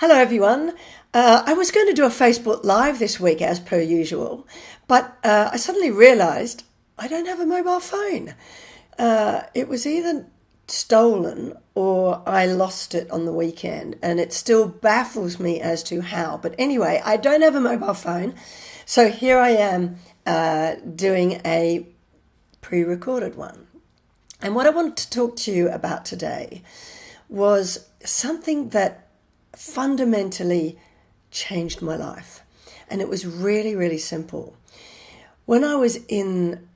Hello, everyone. I was going to do a Facebook Live this week as per usual, but I suddenly realised I don't have a mobile phone. It was either stolen or I lost it on the weekend, and it still baffles me as to how. But anyway, I don't have a mobile phone, so here I am doing a pre-recorded one. And what I wanted to talk to you about today was something that fundamentally changed my life. And it was really, really simple. When I was in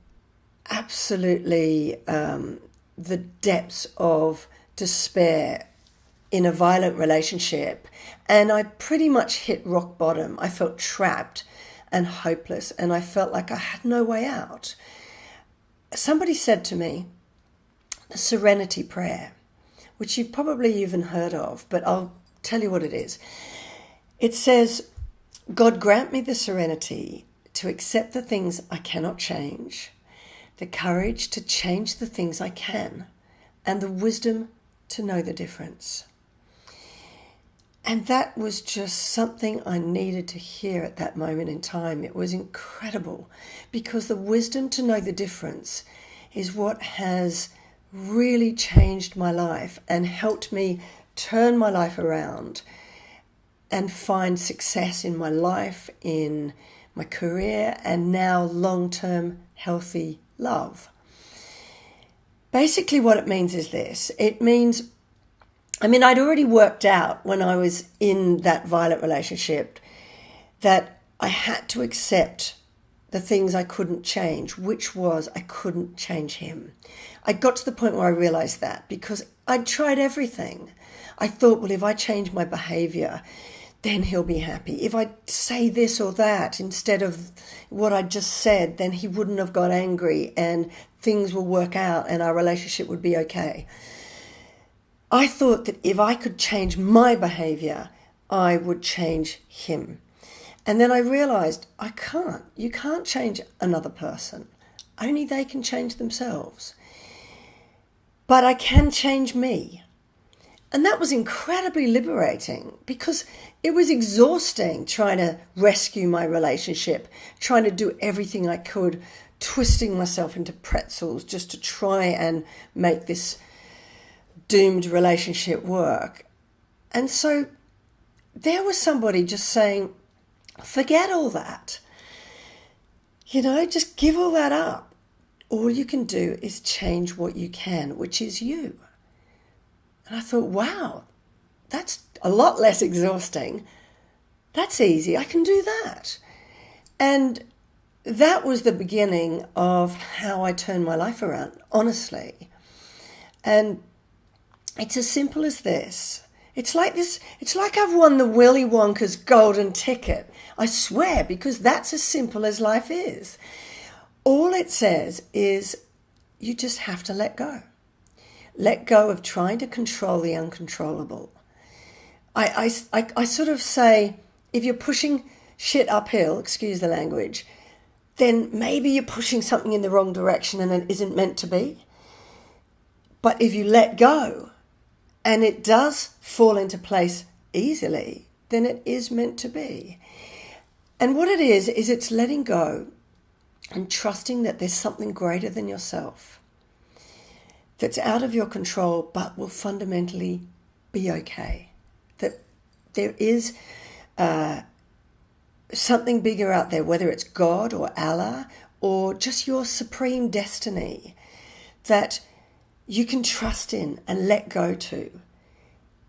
absolutely the depths of despair in a violent relationship, and I pretty much hit rock bottom, I felt trapped and hopeless, and I felt like I had no way out. Somebody said to me, the Serenity Prayer, which you've probably even heard of, but I'll tell you what it is. It says, God grant me the serenity to accept the things I cannot change, the courage to change the things I can, and the wisdom to know the difference. And that was just something I needed to hear at that moment in time. It was incredible, because the wisdom to know the difference is what has really changed my life and helped me turn my life around and find success in my life, in my career, and now long-term healthy love. Basically what it means is this. It means, I'd already worked out when I was in that violent relationship that I had to accept the things I couldn't change, which was I couldn't change him. I got to the point where I realized that because I'd tried everything. I thought, well, if I change my behavior, then he'll be happy. If I say this or that instead of what I just said, then he wouldn't have got angry and things will work out and our relationship would be okay. I thought that if I could change my behavior, I would change him. And then I realized I can't. You can't change another person. Only they can change themselves. But I can change me. And that was incredibly liberating because it was exhausting trying to rescue my relationship, trying to do everything I could, twisting myself into pretzels just to try and make this doomed relationship work. And so there was somebody just saying, forget all that. Just give all that up. All you can do is change what you can, which is you. And I thought, wow, that's a lot less exhausting. That's easy. I can do that. And that was the beginning of how I turned my life around, honestly. And it's as simple as this. It's like I've won the Willy Wonka's golden ticket. I swear, because that's as simple as life is. All it says is you just have to let go. Let go of trying to control the uncontrollable. I sort of say, if you're pushing shit uphill, excuse the language, then maybe you're pushing something in the wrong direction and it isn't meant to be. But if you let go and it does fall into place easily, then it is meant to be. And what it is it's letting go and trusting that there's something greater than yourself that's out of your control but will fundamentally be okay. That there is something bigger out there, whether it's God or Allah or just your supreme destiny that you can trust in and let go to.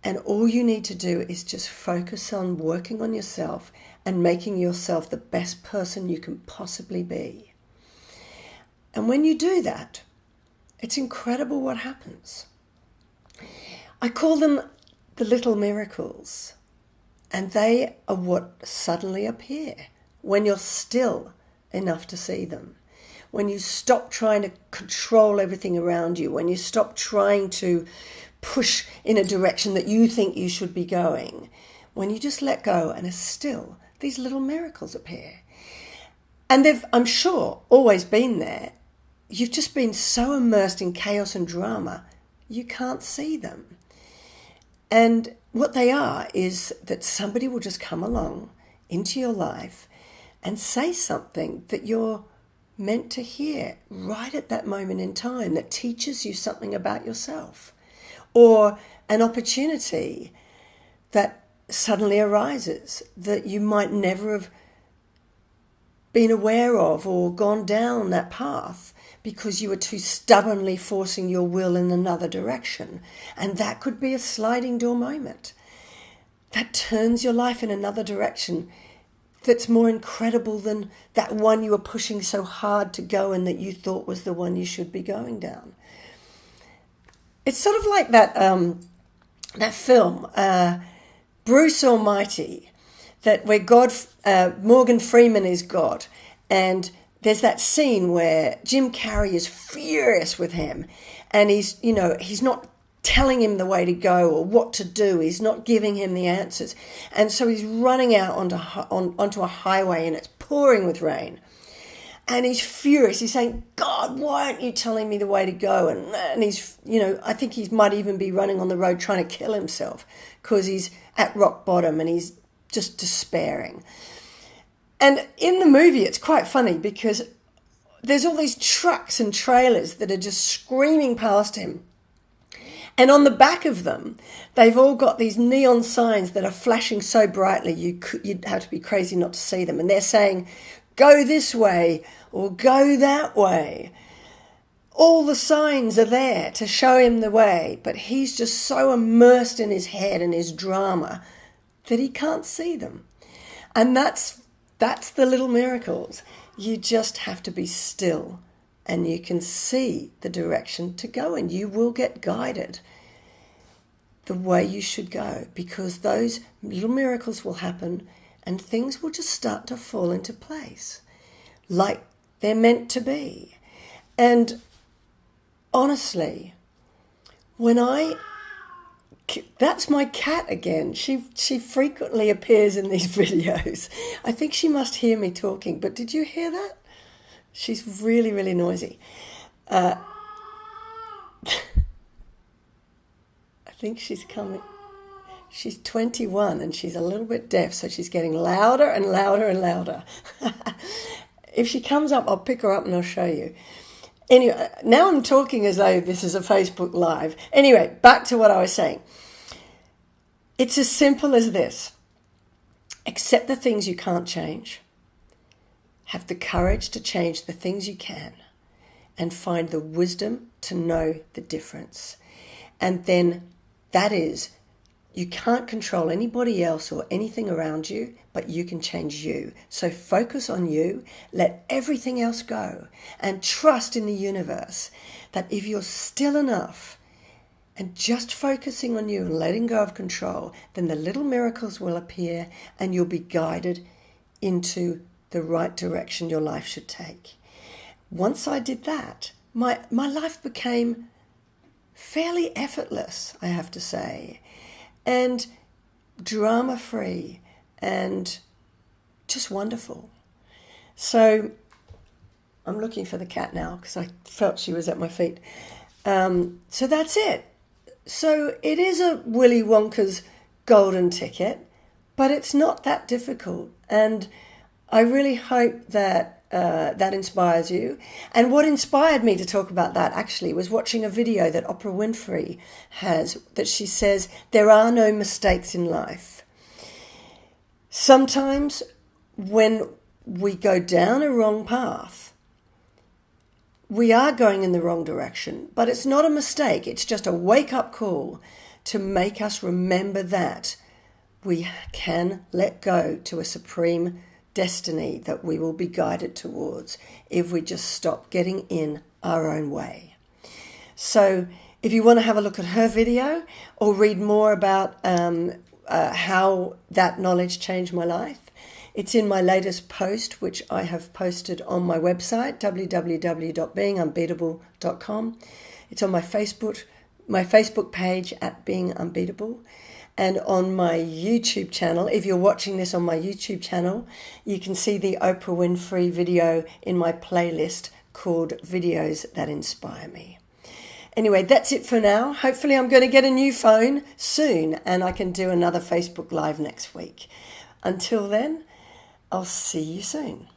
And all you need to do is just focus on working on yourself and making yourself the best person you can possibly be. And when you do that, it's incredible what happens. I call them the little miracles. And they are what suddenly appear when you're still enough to see them. When you stop trying to control everything around you. When you stop trying to push in a direction that you think you should be going. When you just let go and are still, these little miracles appear. And they've, I'm sure, always been there. You've just been so immersed in chaos and drama, you can't see them. And what they are is that somebody will just come along into your life and say something that you're meant to hear right at that moment in time that teaches you something about yourself, or an opportunity that suddenly arises that you might never have been aware of or gone down that path because you were too stubbornly forcing your will in another direction. And that could be a sliding door moment that turns your life in another direction that's more incredible than that one you were pushing so hard to go and that you thought was the one you should be going down. It's sort of like that film, Bruce Almighty, that where God, Morgan Freeman is God, and there's that scene where Jim Carrey is furious with him, and he's not telling him the way to go or what to do. He's not giving him the answers, and so he's running out onto a highway, and it's pouring with rain, and he's furious. He's saying, "God, why aren't you telling me the way to go?" And he's, I think he might even be running on the road trying to kill himself because he's at rock bottom and he's just despairing. And in the movie, it's quite funny because there's all these trucks and trailers that are just screaming past him. And on the back of them, they've all got these neon signs that are flashing so brightly you'd have to be crazy not to see them. And they're saying, "Go this way," or "Go that way." All the signs are there to show him the way, but he's just so immersed in his head and his drama that he can't see them. And that's the little miracles. You just have to be still and you can see the direction to go, and you will get guided the way you should go, because those little miracles will happen and things will just start to fall into place like they're meant to be. And honestly, that's my cat again. She frequently appears in these videos. I think she must hear me talking, but did you hear that? She's really, really noisy. I think she's coming. She's 21 and she's a little bit deaf, so she's getting louder and louder and louder. If she comes up, I'll pick her up and I'll show you. Anyway, now I'm talking as though this is a Facebook Live. Anyway, back to what I was saying. It's as simple as this. Accept the things you can't change. Have the courage to change the things you can. And find the wisdom to know the difference. And then that is, you can't control anybody else or anything around you, but you can change you. So focus on you, let everything else go, and trust in the universe that if you're still enough and just focusing on you and letting go of control, then the little miracles will appear and you'll be guided into the right direction your life should take. Once I did that, my life became fairly effortless, I have to say, and drama-free and just wonderful. So I'm looking for the cat now because I felt she was at my feet. So that's it. So it is a Willy Wonka's golden ticket, but it's not that difficult. And I really hope that that inspires you. And what inspired me to talk about that actually was watching a video that Oprah Winfrey has, that she says, there are no mistakes in life. Sometimes when we go down a wrong path, we are going in the wrong direction, but it's not a mistake. It's just a wake-up call to make us remember that we can let go to a supreme destiny that we will be guided towards if we just stop getting in our own way. So if you want to have a look at her video or read more about how that knowledge changed my life, it's in my latest post, which I have posted on my website, www.beingunbeatable.com. It's on my Facebook page at Being Unbeatable. And on my YouTube channel, if you're watching this on my YouTube channel, you can see the Oprah Winfrey video in my playlist called Videos That Inspire Me. Anyway, that's it for now. Hopefully I'm going to get a new phone soon and I can do another Facebook Live next week. Until then, I'll see you soon.